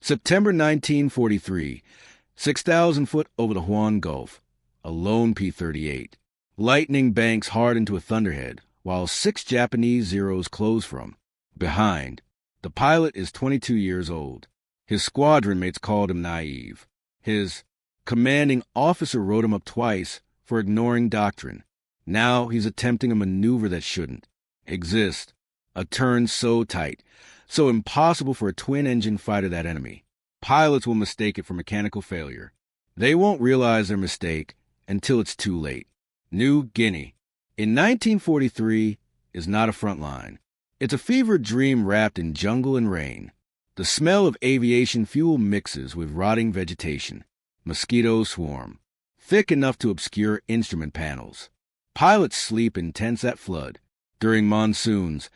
September 1943, 6,000 foot over the Huan Gulf, a lone P-38. Lightning banks hard into a thunderhead, while 6 Japanese Zeros close from. Behind, the pilot is 22 years old. His squadron mates called him naive. His commanding officer wrote him up twice for ignoring doctrine. Now he's attempting a maneuver that shouldn't exist. A turn so tight, so impossible for a twin-engine fighter that enemy. Pilots will mistake it for mechanical failure. They won't realize their mistake until it's too late. New Guinea, in 1943, is not a front line. It's a fevered dream wrapped in jungle and rain. The smell of aviation fuel mixes with rotting vegetation. Mosquitoes swarm, thick enough to obscure instrument panels. Pilots sleep in tents at flood, during monsoons,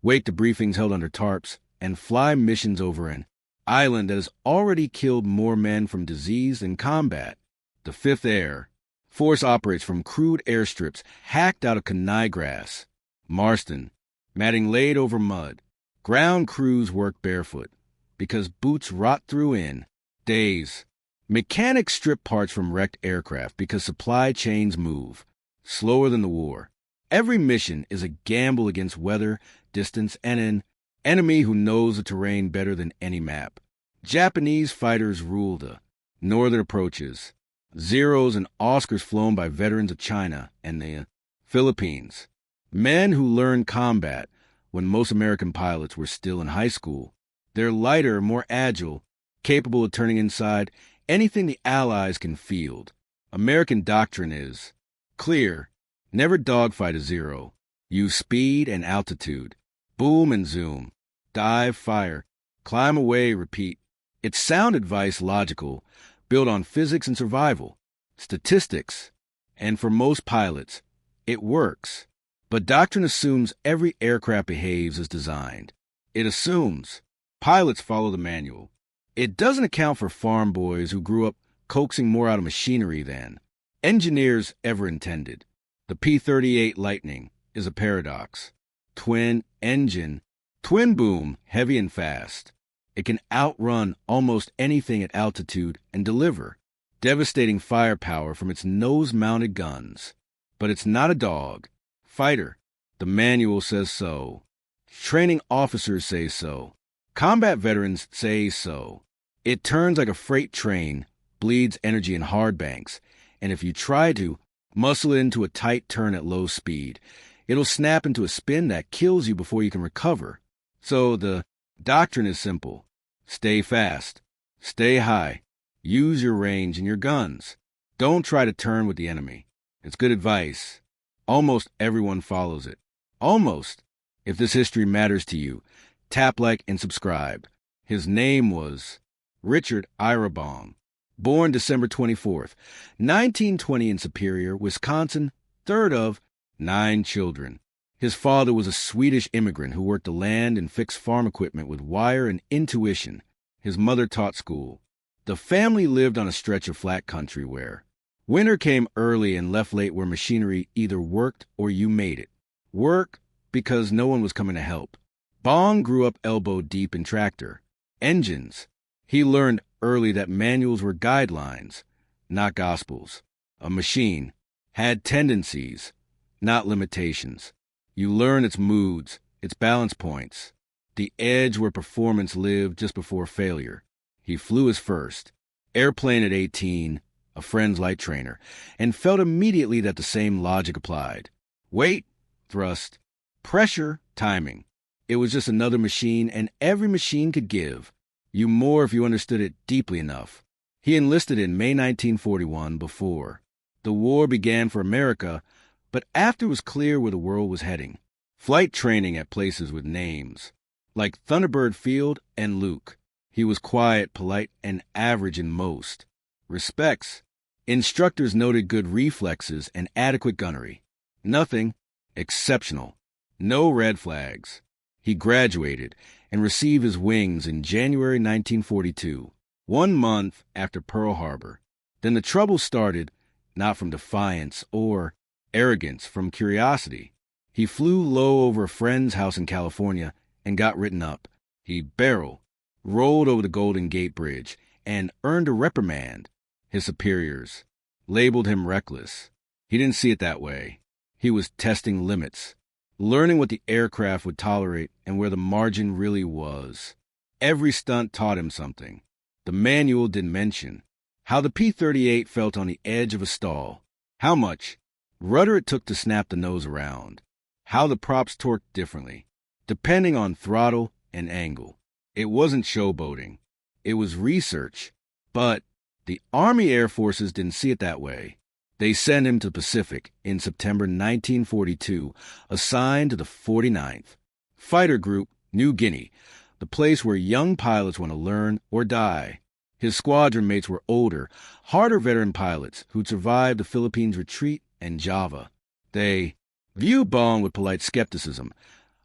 wake to briefings held under tarps, and fly missions over an island that has already killed more men from disease than combat. The Fifth Air Force operates from crude airstrips hacked out of Kenai grass. Marston, matting laid over mud. Ground crews work barefoot, because boots rot through in days. Mechanics strip parts from wrecked aircraft because supply chains move slower than the war. Every mission is a gamble against weather, distance, and an enemy who knows the terrain better than any map. Japanese fighters rule the northern approaches. Zeros and Oscars flown by veterans of China and the Philippines. Men who learned combat when most American pilots were still in high school. They're lighter, more agile, capable of turning inside anything the Allies can field. American doctrine is clear. Never dogfight a Zero. Use speed and altitude. Boom and zoom. Dive, fire. Climb away, repeat. It's sound advice, logical, built on physics and survival, statistics, and for most pilots, it works. But doctrine assumes every aircraft behaves as designed. It assumes pilots follow the manual. It doesn't account for farm boys who grew up coaxing more out of machinery than engineers ever intended. The P-38 Lightning is a paradox. Twin engine, twin boom, heavy and fast. It can outrun almost anything at altitude and deliver devastating firepower from its nose-mounted guns. But it's not a dog. Fighter. The manual says so. Training officers say so. Combat veterans say so. It turns like a freight train, bleeds energy in hard banks, and if you try to muscle it into a tight turn at low speed, it'll snap into a spin that kills you before you can recover. So the doctrine is simple. Stay fast. Stay high. Use your range and your guns. Don't try to turn with the enemy. It's good advice. Almost everyone follows it. Almost. If this history matters to you, tap like and subscribe. His name was Richard Irabong. Born December 24th, 1920 in Superior, Wisconsin, third of 9 children. His father was a Swedish immigrant who worked the land and fixed farm equipment with wire and intuition. His mother taught school. The family lived on a stretch of flat country where winter came early and left late, where machinery either worked or you made it. Work because no one was coming to help. Bong grew up elbow deep in tractor engines. He learned early that manuals were guidelines, not gospels. A machine had tendencies, not limitations. You learn its moods, its balance points, the edge where performance lived just before failure. He flew his first airplane at 18, a friend's light trainer, and felt immediately that the same logic applied. Weight, thrust, pressure, timing. It was just another machine, and every machine could give you more if you understood it deeply enough. He enlisted in May 1941 before the war began for America, but after it was clear where the world was heading. Flight training at places with names, like Thunderbird Field and Luke. He was quiet, polite, and average in most respects. Instructors noted good reflexes and adequate gunnery. Nothing exceptional. No red flags. He graduated and received his wings in January 1942, 1 month after Pearl Harbor. Then the trouble started, not from defiance or arrogance, from curiosity. He flew low over a friend's house in California and got written up. He barreled rolled over the Golden Gate Bridge, and earned a reprimand. His superiors labeled him reckless. He didn't see it that way. He was testing limits, learning what the aircraft would tolerate and where the margin really was. Every stunt taught him something. The manual didn't mention how the P-38 felt on the edge of a stall, how much rudder it took to snap the nose around, how the props torqued differently, depending on throttle and angle. It wasn't showboating. It was research. But the Army Air Forces didn't see it that way. They sent him to the Pacific in September 1942, assigned to the 49th Fighter Group, New Guinea, the place where young pilots want to learn or die. His squadron mates were older, harder veteran pilots who'd survived the Philippines retreat and Java. They viewed Bong with polite skepticism,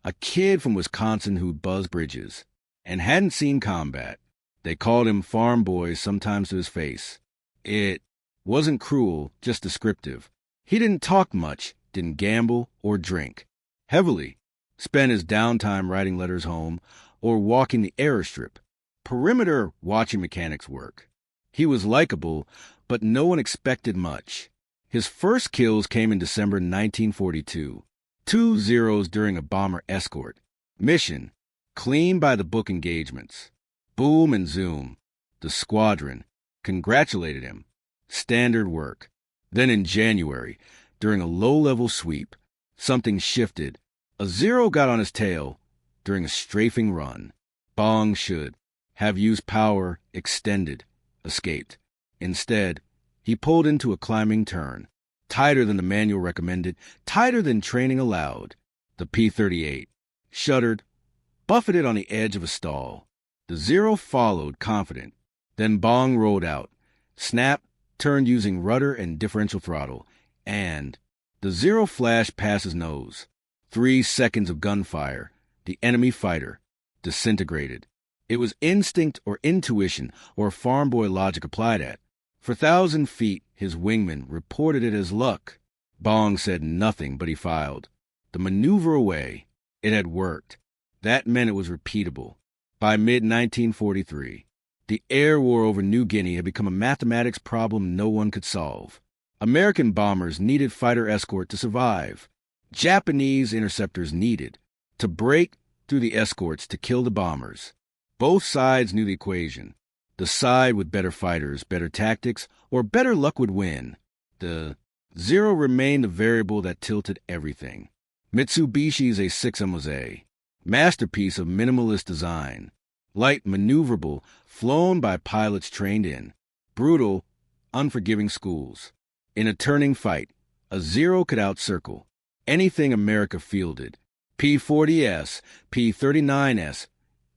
a kid from Wisconsin who'd buzzed bridges and hadn't seen combat. They called him farm boy sometimes to his face. It wasn't cruel, just descriptive. He didn't talk much, didn't gamble or drink heavily, spent his downtime writing letters home or walking the airstrip, perimeter watching mechanics work. He was likable, but no one expected much. His first kills came in December 1942. 2 zeros during a bomber escort mission, clean by the book engagements. Boom and zoom. The squadron congratulated him. Standard work. Then in January, during a low-level sweep, something shifted. A zero got on his tail during a strafing run. Bong should have used power extended, escaped. Instead, he pulled into a climbing turn, tighter than the manual recommended, tighter than training allowed. The P-38 shuddered, buffeted on the edge of a stall. The zero followed, confident. Then Bong rolled out, snapped, turned using rudder and differential throttle, and the zero flashed past his nose. 3 seconds of gunfire. The enemy fighter disintegrated. It was instinct or intuition or farm boy logic applied at. For 1,000 feet, his wingman reported it as luck. Bong said nothing, but he filed the maneuver away. It had worked. That meant it was repeatable. By mid-1943, the air war over New Guinea had become a mathematics problem no one could solve. American bombers needed fighter escort to survive. Japanese interceptors needed to break through the escorts to kill the bombers. Both sides knew the equation. The side with better fighters, better tactics, or better luck would win. The zero remained the variable that tilted everything. Mitsubishi's A6MZ, masterpiece of minimalist design. Light, maneuverable, flown by pilots trained in brutal, unforgiving schools. In a turning fight, a zero could outcircle anything America fielded. P-40S, P-39S,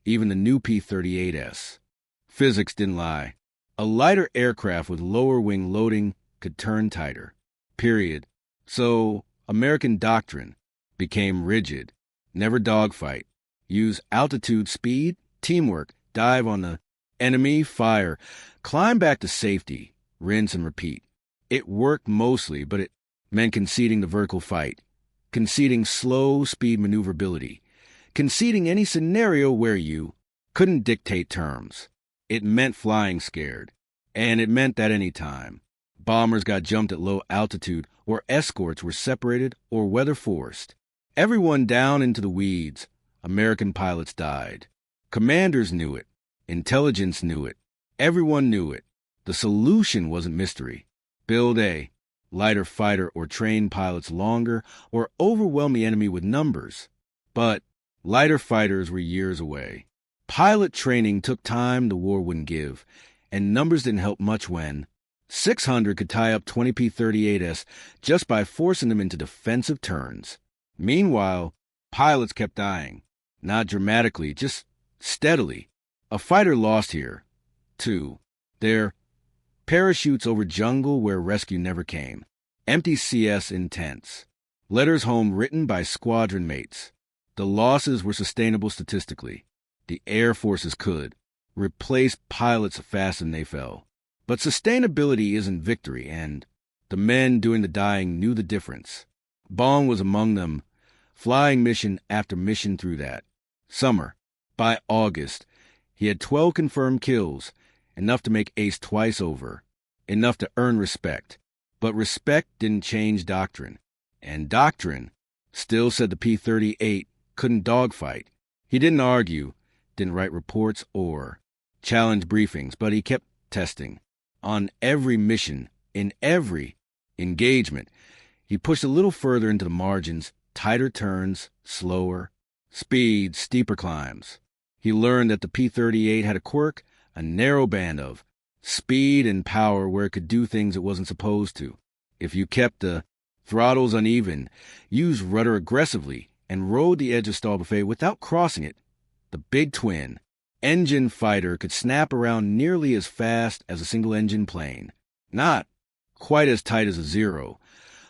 even the new P-38S. Physics didn't lie. A lighter aircraft with lower wing loading could turn tighter. Period. So, American doctrine became rigid. Never dogfight. Use altitude, speed, teamwork, dive on the enemy, fire, climb back to safety, rinse and repeat. It worked mostly, but it meant conceding the vertical fight, conceding slow speed maneuverability, conceding any scenario where you couldn't dictate terms. It meant flying scared, and it meant that any time bombers got jumped at low altitude or escorts were separated or weather forced, everyone down into the weeds, American pilots died. Commanders knew it. Intelligence knew it. Everyone knew it. The solution wasn't mystery. Build a lighter fighter or train pilots longer or overwhelm the enemy with numbers. But lighter fighters were years away. Pilot training took time the war wouldn't give, and numbers didn't help much when 600 could tie up 20 P-38S just by forcing them into defensive turns. Meanwhile, pilots kept dying. Not dramatically, just steadily. A fighter lost here. 2. Their parachutes over jungle where rescue never came. Empty CS intense. Letters home written by squadron mates. The losses were sustainable statistically. The Air Forces could replace pilots faster than they fell. But sustainability isn't victory, and the men doing the dying knew the difference. Bong was among them, flying mission after mission through that. Summer. By August, He had 12 confirmed kills, enough to make ace twice over, enough to earn respect. But respect didn't change doctrine. And doctrine still said the P-38 couldn't dogfight. He didn't argue, didn't write reports or challenge briefings, but he kept testing. On every mission, in every engagement, he pushed a little further into the margins, tighter turns, slower, speed, steeper climbs. He learned that the P-38 had a quirk, a narrow band of speed and power where it could do things it wasn't supposed to. If you kept the throttles uneven, used rudder aggressively, and rode the edge of stall buffet without crossing it, the big twin engine fighter could snap around nearly as fast as a single-engine plane. Not quite as tight as a Zero,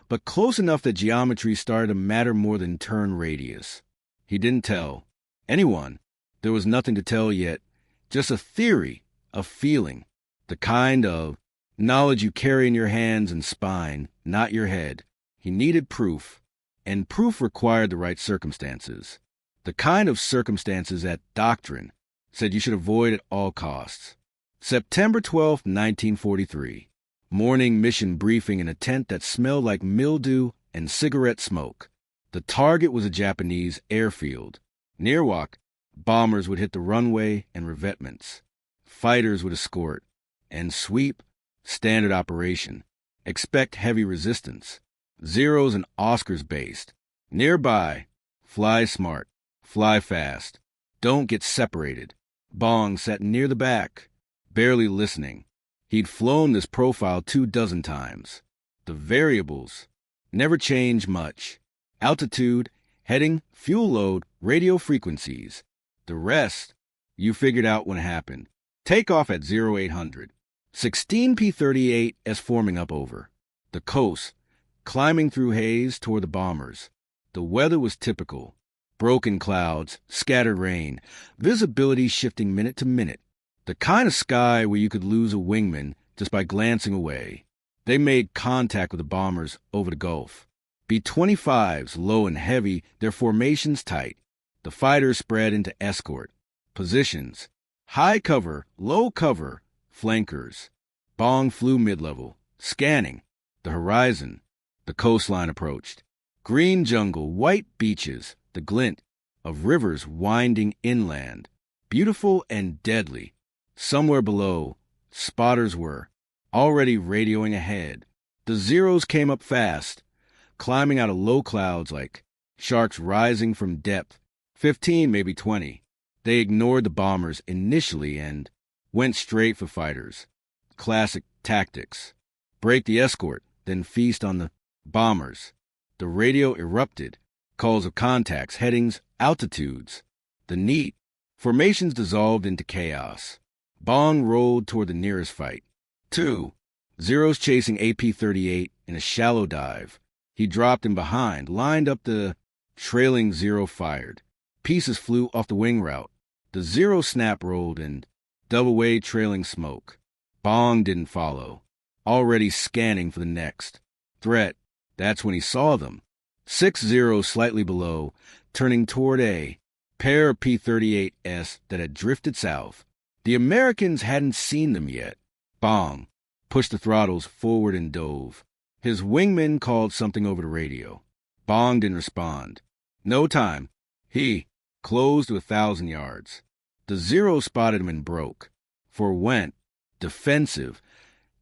but close enough that geometry started to matter more than turn radius. He didn't tell anyone. There was nothing to tell yet, just a theory, a feeling, the kind of knowledge you carry in your hands and spine, not your head. He needed proof, and proof required the right circumstances. The kind of circumstances that doctrine said you should avoid at all costs. September 12, 1943. Morning mission briefing in a tent that smelled like mildew and cigarette smoke. The target was a Japanese airfield. Nearwalk, bombers would hit the runway and revetments. Fighters would escort. And sweep, standard operation. Expect heavy resistance. Zeros and Oscars based. Nearby, fly smart, fly fast. Don't get separated. Bong sat near the back, barely listening. He'd flown this profile 24 times. The variables never change much. Altitude, heading, fuel load, radio frequencies. The rest, you figured out when it happened. Takeoff at 0800. 16 P-38s forming up over the coast, climbing through haze toward the bombers. The weather was typical. Broken clouds, scattered rain, visibility shifting minute to minute. The kind of sky where you could lose a wingman just by glancing away. They made contact with the bombers over the Gulf. B-25s, low and heavy, their formations tight. The fighters spread into escort positions. High cover, low cover, flankers. Bong flew mid-level, scanning the horizon. The coastline approached. Green jungle, white beaches, the glint of rivers winding inland. Beautiful and deadly. Somewhere below, spotters were already radioing ahead. The Zeros came up fast, climbing out of low clouds like sharks rising from depth, 15, maybe 20. They ignored the bombers initially and went straight for fighters. Classic tactics. Break the escort, then feast on the bombers. The radio erupted. Calls of contacts, headings, altitudes. The neat formations dissolved into chaos. Bong rolled toward the nearest fight. 2. Zeros chasing AP-38 in a shallow dive. He dropped in behind, lined up the trailing Zero fired. Pieces flew off the wing route. The Zero snap rolled and dove away trailing smoke. Bong didn't follow, already scanning for the next threat. That's when he saw them. 6 Zeros slightly below, turning toward a pair of P-38s that had drifted south. The Americans hadn't seen them yet. Bong pushed the throttles forward and dove. His wingman called something over the radio. Bong didn't respond. No time. He closed to 1,000 yards. The Zero spotted him and broke. For went defensive,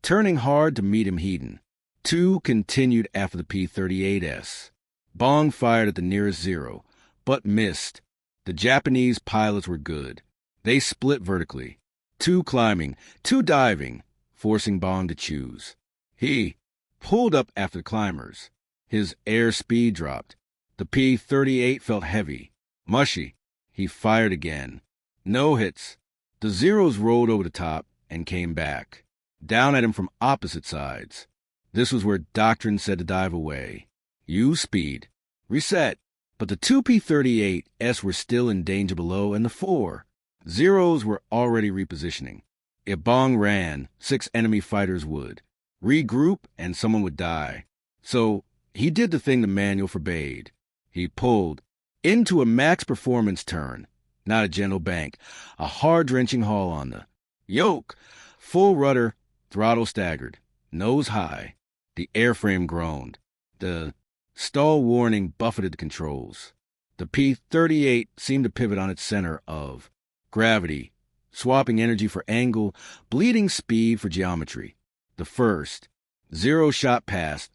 turning hard to meet him heeding. 2 continued after the P-38s. Bong fired at the nearest Zero, but missed. The Japanese pilots were good. They split vertically. 2 climbing, 2 diving, forcing Bong to choose. He pulled up after the climbers. His air speed dropped. The P-38 felt heavy, mushy. He fired again. No hits. The Zeros rolled over the top and came back, down at him from opposite sides. This was where doctrine said to dive away. Use speed. Reset. But the 2 P-38s were still in danger below, and the 4 Zeros were already repositioning. If Bong ran, 6 enemy fighters would regroup and someone would die. So he did the thing the manual forbade. He pulled into a max performance turn, not a gentle bank. A hard drenching haul on the yoke. Full rudder, throttle staggered, nose high. The airframe groaned. The stall warning buffeted the controls. The P-38 seemed to pivot on its center of gravity, swapping energy for angle, bleeding speed for geometry. The first, 0 shot past,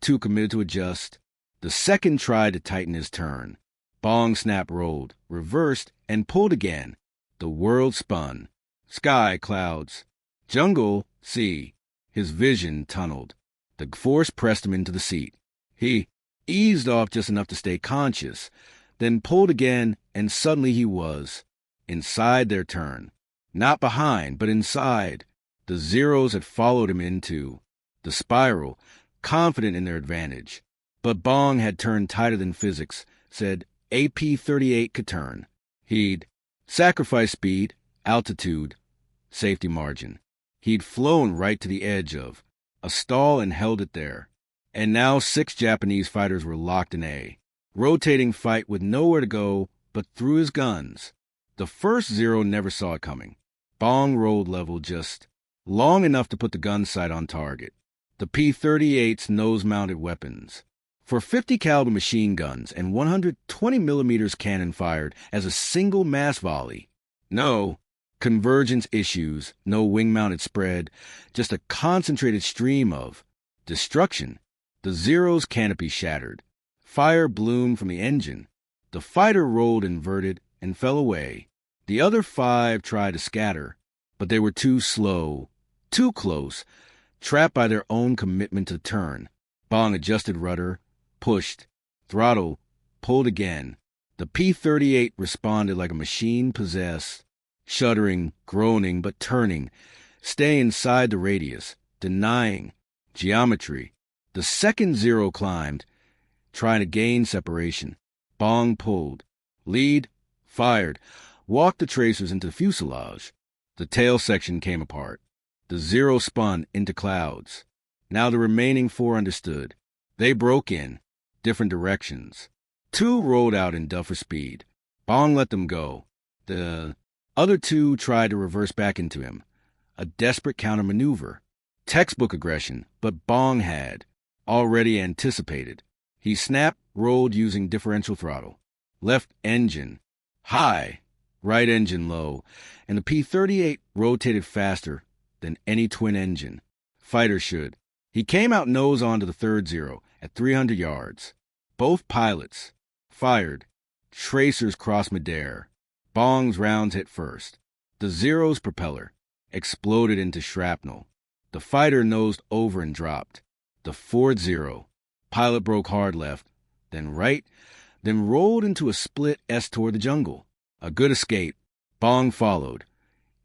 2 committed to adjust. The second tried to tighten his turn. Bong snap rolled, reversed, and pulled again. The world spun. Sky, clouds. Jungle, sea. His vision tunneled. The force pressed him into the seat. He eased off just enough to stay conscious, then pulled again, and suddenly he was inside their turn. Not behind, but inside. The Zeros had followed him into the spiral, confident in their advantage. But Bong had turned tighter than physics, said AP-38 could turn. He'd sacrificed speed, altitude, safety margin. He'd flown right to the edge of a stall and held it there. And now 6 Japanese fighters were locked in a rotating fight with nowhere to go but through his guns. The first Zero never saw it coming. Bong rolled level just long enough to put the gun sight on target. The P-38's nose-mounted weapons. For 50 caliber machine guns and 120 millimeters cannon fired as a single mass volley. No convergence issues, no wing-mounted spread, just a concentrated stream of destruction. The Zero's canopy shattered. Fire bloomed from the engine. The fighter rolled inverted and fell away. The other 5 tried to scatter, but they were too slow, too close, trapped by their own commitment to turn. Bong adjusted rudder, pushed, throttle, pulled again. The P-38 responded like a machine possessed, shuddering, groaning, but turning, staying inside the radius, denying geometry. The second Zero climbed, trying to gain separation. Bong pulled, lead, fired, walked the tracers into the fuselage. The tail section came apart. The Zero spun into clouds. Now the remaining 4 understood. They broke in different directions. 2 rolled out in duffer speed. Bong let them go. The other 2 tried to reverse back into him. A desperate countermaneuver. Textbook aggression, but Bong had already anticipated. He snapped, rolled using differential throttle. Left engine high, right engine low, and the P-38 rotated faster than any twin engine fighter should. He came out nose on to the third Zero at 300 yards. Both pilots fired. Tracers crossed midair. Bong's rounds hit first. The Zero's propeller exploded into shrapnel. The fighter nosed over and dropped. The fourth Zero. Pilot broke hard left, then right, then rolled into a split S toward the jungle. A good escape. Bong followed,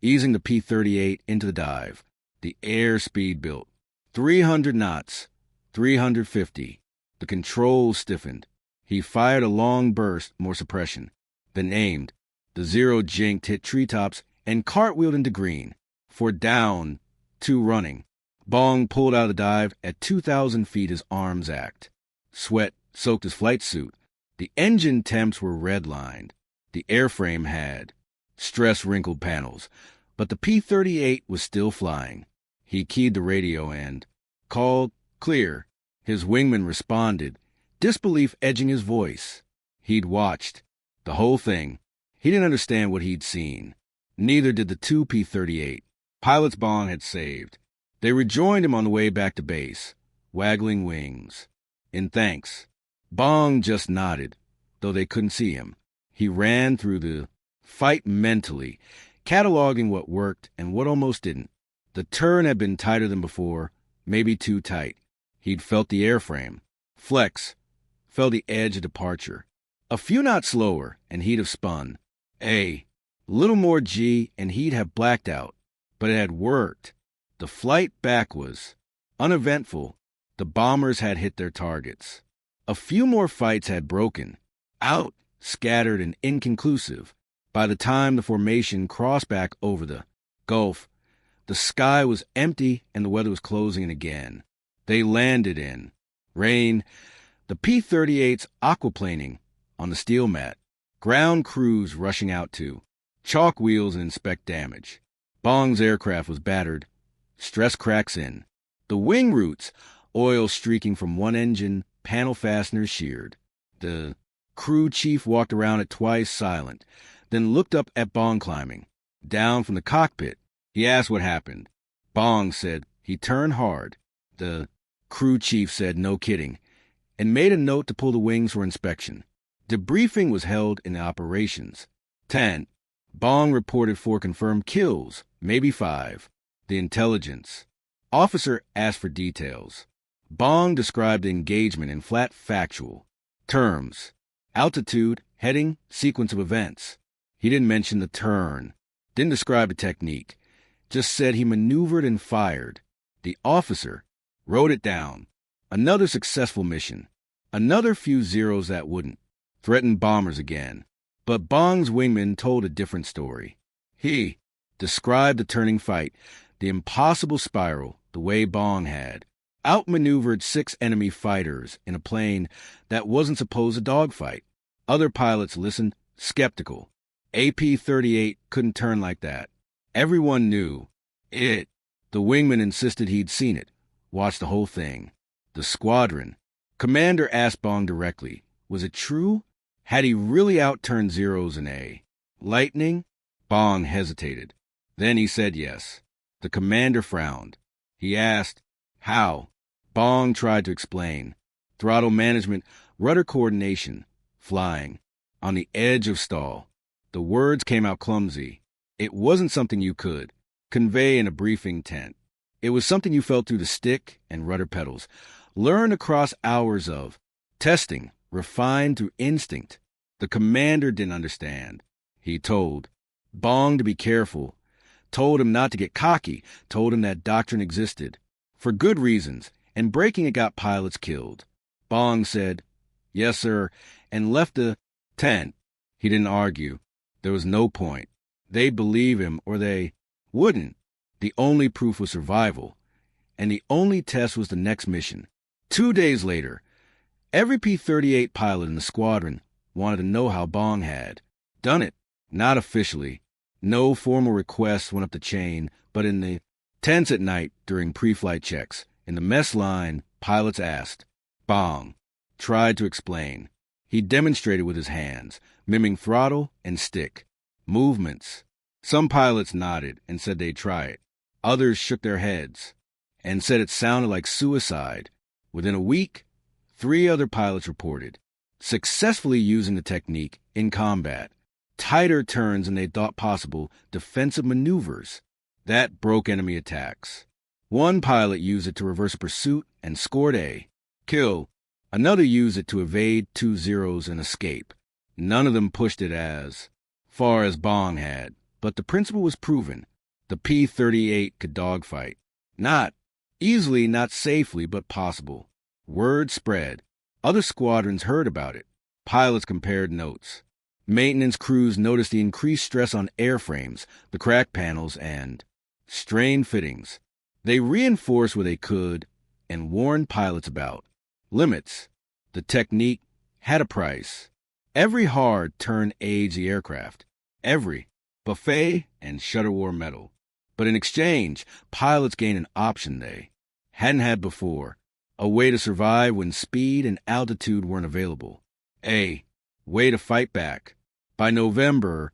easing the P-38 into the dive. The air speed built. 300 knots, 350. The controls stiffened. He fired a long burst, more suppression, then aimed. The Zero jinked, hit treetops, and cartwheeled into green. For down, 2 running. Bong pulled out of the dive at 2,000 feet, his arms act. Sweat soaked his flight suit. The engine temps were redlined. The airframe had stress-wrinkled panels, but the P-38 was still flying. He keyed the radio and called clear. His wingman responded, disbelief edging his voice. He'd watched the whole thing. He didn't understand what he'd seen. Neither did the 2 P-38. Pilots Bong had saved. They rejoined him on the way back to base, waggling wings. In thanks. Bong just nodded, though they couldn't see him. He ran through the fight mentally, cataloging what worked and what almost didn't. The turn had been tighter than before, maybe too tight. He'd felt the airframe flex, felt the edge of departure. A few knots slower, and he'd have spun. A little more G, and he'd have blacked out. But it had worked. The flight back was uneventful. The bombers had hit their targets. A few more fights had broken out, scattered and inconclusive. By the time the formation crossed back over the Gulf, the sky was empty and the weather was closing in again. They landed in rain, the P-38's aquaplaning on the steel mat. Ground crews rushing out to chalk wheels and inspect damage. Bong's aircraft was battered. Stress cracks in. The wing roots, oil streaking from one engine, panel fasteners sheared. The crew chief walked around it twice silent, then looked up at Bong climbing. Down from the cockpit, he asked what happened. Bong said he turned hard. The crew chief said no kidding, and made a note to pull the wings for inspection. Debriefing was held in the operations tent. Bong reported 4 confirmed kills, maybe 5. The intelligence officer asked for details. Bong described the engagement in flat factual terms. Altitude, heading, sequence of events. He didn't mention the turn. Didn't describe the technique. Just said he maneuvered and fired. The officer wrote it down. Another successful mission. Another few zeros that wouldn't. Threatened bombers again. But Bong's wingman told a different story. He described the turning fight, the impossible spiral, the way Bong had. Outmaneuvered 6 enemy fighters in a plane that wasn't supposed to dogfight. Other pilots listened, skeptical. A P-38 couldn't turn like that. Everyone knew it. The wingman insisted he'd seen it, watched the whole thing. The squadron commander asked Bong directly, was it true? Had he really outturned zeros in A? Lightning? Bong hesitated. Then he said yes. The commander frowned. He asked, how? Bong tried to explain. Throttle management, rudder coordination, flying. On the edge of stall. The words came out clumsy. It wasn't something you could convey in a briefing tent. It was something you felt through the stick and rudder pedals, learned across hours of testing, refined through instinct. The commander didn't understand. He told Bong to be careful, told him not to get cocky, told him that doctrine existed. For good reasons, and breaking it got pilots killed. Bong said, yes, sir, and left the tent. He didn't argue. There was no point. They'd believe him or they wouldn't. The only proof was survival, and the only test was the next mission. 2 days later, every P-38 pilot in the squadron wanted to know how Bong had done it. Not officially. No formal requests went up the chain, but in the tents at night during pre-flight checks, in the mess line, pilots asked. Bong tried to explain. He demonstrated with his hands, mimicking throttle and stick movements. Some pilots nodded and said they'd try it. Others shook their heads and said it sounded like suicide. Within a week, 3 other pilots reported successfully using the technique in combat. Tighter turns than they thought possible, defensive maneuvers. That broke enemy attacks. One pilot used it to reverse a pursuit and scored a kill. Another used it to evade 2 zeros and escape. None of them pushed it as far as Bong had, but the principle was proven. The P-38 could dogfight. Not easily, not safely, but possible. Word spread. Other squadrons heard about it. Pilots compared notes. Maintenance crews noticed the increased stress on airframes, the cracked panels, and strained fittings. They reinforced where they could and warned pilots about limits. The technique had a price. Every hard turn aged the aircraft. Every buffet and shutter wore metal. But in exchange, pilots gained an option they hadn't had before. A way to survive when speed and altitude weren't available. A way to fight back. By November,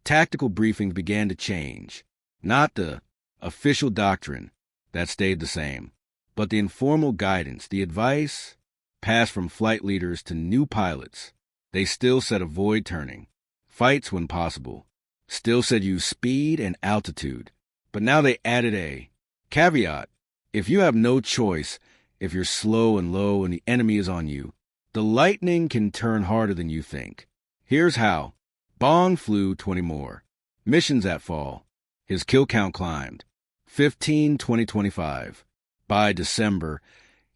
tactical briefings began to change. Not the official doctrine, that stayed the same, but the informal guidance, the advice passed from flight leaders to new pilots. They still said avoid turning, fights when possible, still said use speed and altitude. But now they added a caveat. If you have no choice, if you're slow and low and the enemy is on you, the lightning can turn harder than you think. Here's how. Bong flew 20 more missions that fall. His kill count climbed. 15, 20, 25. By December,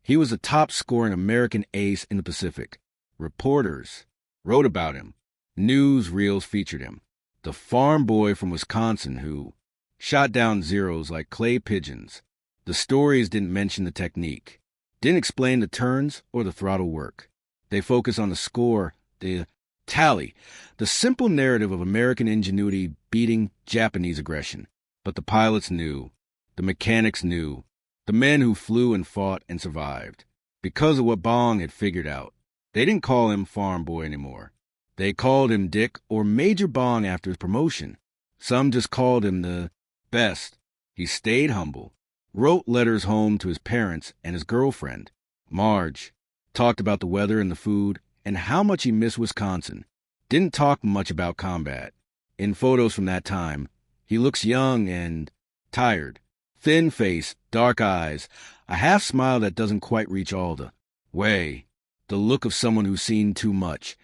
he was the top-scoring American ace in the Pacific. Reporters wrote about him. Newsreels featured him. The farm boy from Wisconsin who shot down zeros like clay pigeons. The stories didn't mention the technique, didn't explain the turns or the throttle work. They focused on the score, the Tally, the simple narrative of American ingenuity beating Japanese aggression. But the pilots knew, the mechanics knew, the men who flew and fought and survived. Because of what Bong had figured out, they didn't call him Farm Boy anymore. They called him Dick or Major Bong after his promotion. Some just called him the best. He stayed humble, wrote letters home to his parents and his girlfriend, Marge, talked about the weather and the food and how much he missed Wisconsin. Didn't talk much about combat. In photos from that time, he looks young and tired. Thin face, dark eyes, a half smile that doesn't quite reach all the way. The look of someone who's seen too much,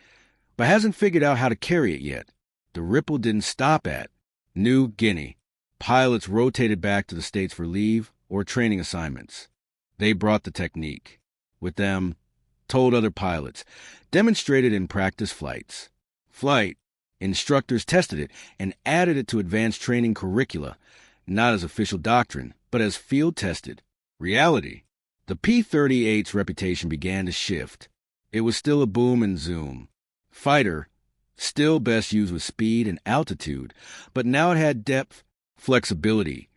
but hasn't figured out how to carry it yet. The ripple didn't stop at New Guinea. Pilots rotated back to the States for leave or training assignments. They brought the technique with them, told other pilots, demonstrated in practice flights. Flight, instructors tested it and added it to advanced training curricula, not as official doctrine, but as field-tested reality. The P-38's reputation began to shift. It was still a boom and zoom. Fighter, still best used with speed and altitude, but now it had depth, flexibility,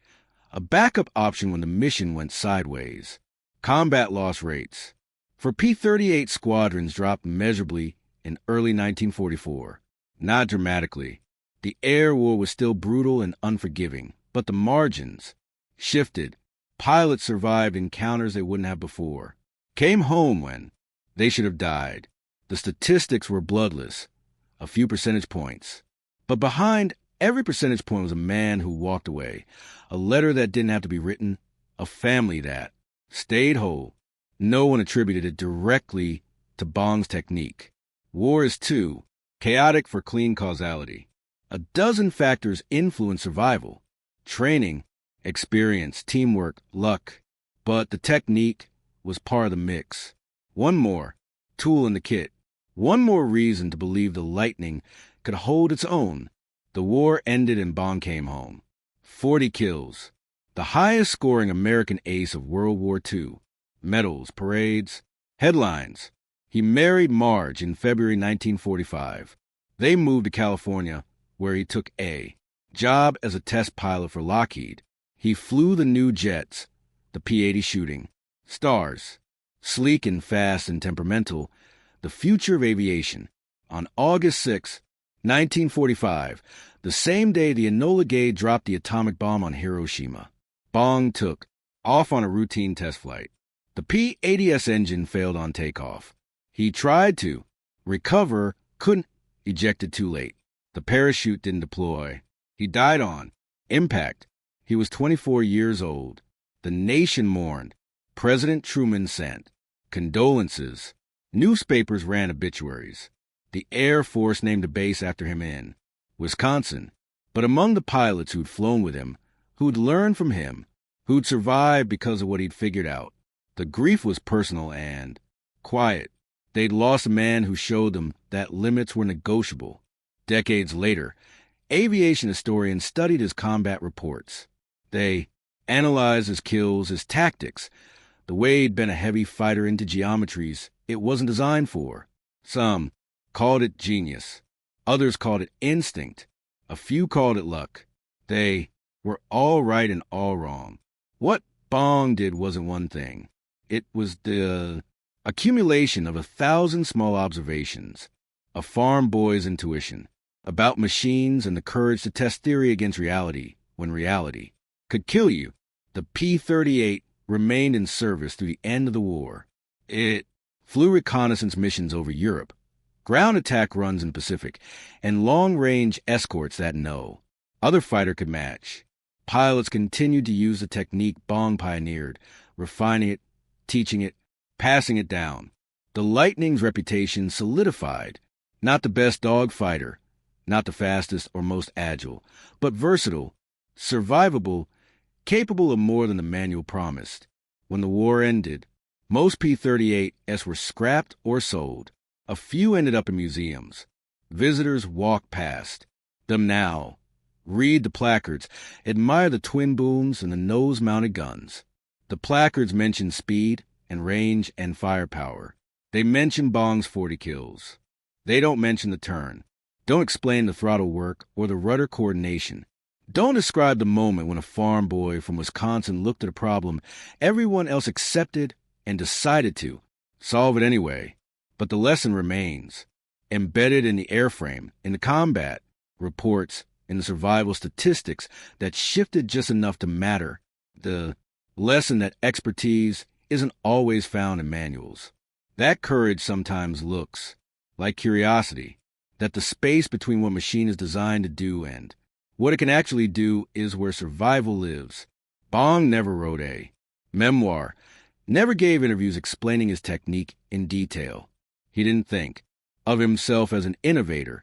a backup option when the mission went sideways. Combat loss rates for P-38 squadrons dropped measurably in early 1944. Not dramatically. The air war was still brutal and unforgiving, but the margins shifted. Pilots survived encounters they wouldn't have before. Came home when they should have died. The statistics were bloodless, a few percentage points. But behind every percentage point was a man who walked away, a letter that didn't have to be written, a family that stayed whole. No one attributed it directly to Bong's technique. War is too chaotic for clean causality. A dozen factors influence survival: training, experience, teamwork, luck. But the technique was part of the mix. One more tool in the kit. One more reason to believe the Lightning could hold its own. The war ended and Bong came home. 40 kills. The highest scoring American ace of World War II. Medals, parades, headlines. He married Marge in February 1945. They moved to California, where he took a job as a test pilot for Lockheed. He flew the new jets, the P-80 shooting stars. Sleek and fast and temperamental, the future of aviation. On August 6, 1945, the same day the Enola Gay dropped the atomic bomb on Hiroshima, Bong took off on a routine test flight. The P-80S engine failed on takeoff. He tried to recover, couldn't, ejected too late. The parachute didn't deploy. He died on impact. He was 24 years old. The nation mourned. President Truman sent condolences. Newspapers ran obituaries. The Air Force named a base after him in Wisconsin. But among the pilots who'd flown with him, who'd learned from him, who'd survived because of what he'd figured out, the grief was personal and quiet. They'd lost a man who showed them that limits were negotiable. Decades later, aviation historians studied his combat reports. They analyzed his kills, his tactics, the way he'd been a heavy fighter into geometries it wasn't designed for. Some called it genius. Others called it instinct. A few called it luck. They were all right and all wrong. What Bong did wasn't one thing. It was the accumulation of 1,000 small observations, a farm boy's intuition, about machines and the courage to test theory against reality when reality could kill you. The P-38 remained in service through the end of the war. It flew reconnaissance missions over Europe, ground attack runs in the Pacific, and long-range escorts that no other fighter could match. Pilots continued to use the technique Bong pioneered, refining it, teaching it, passing it down. The Lightning's reputation solidified. Not the best dogfighter, not the fastest or most agile, but versatile, survivable, capable of more than the manual promised. When the war ended, most P-38s were scrapped or sold. A few ended up in museums. Visitors walk past them now, read the placards, admire the twin booms and the nose-mounted guns. The placards mention speed and range and firepower. They mention Bong's 40 kills. They don't mention the turn, don't explain the throttle work or the rudder coordination. Don't describe the moment when a farm boy from Wisconsin looked at a problem everyone else accepted and decided to solve it anyway. But the lesson remains, embedded in the airframe, in the combat reports, in the survival statistics that shifted just enough to matter. The lesson that expertise isn't always found in manuals. That courage sometimes looks like curiosity, that the space between what machine is designed to do and what it can actually do is where survival lives. Bong never wrote a memoir, never gave interviews explaining his technique in detail. He didn't think of himself as an innovator,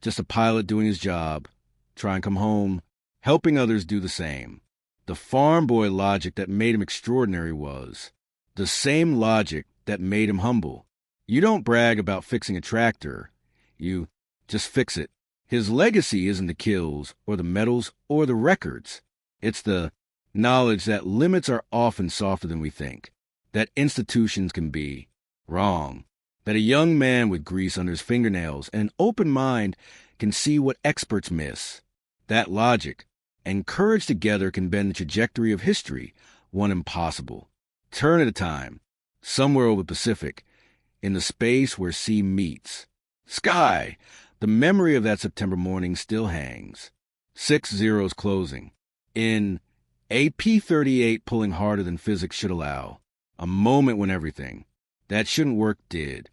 just a pilot doing his job, try and come home, helping others do the same. The farm boy logic that made him extraordinary was the same logic that made him humble. You don't brag about fixing a tractor, you just fix it. His legacy isn't the kills or the medals or the records. It's the knowledge that limits are often softer than we think, that institutions can be wrong, that a young man with grease under his fingernails and an open mind can see what experts miss. That logic and courage together can bend the trajectory of history, one impossible turn at a time, somewhere over the Pacific, in the space where sea meets sky. The memory of that September morning still hangs. 6 zeros closing. In a P-38 pulling harder than physics should allow. A moment when everything that shouldn't work did.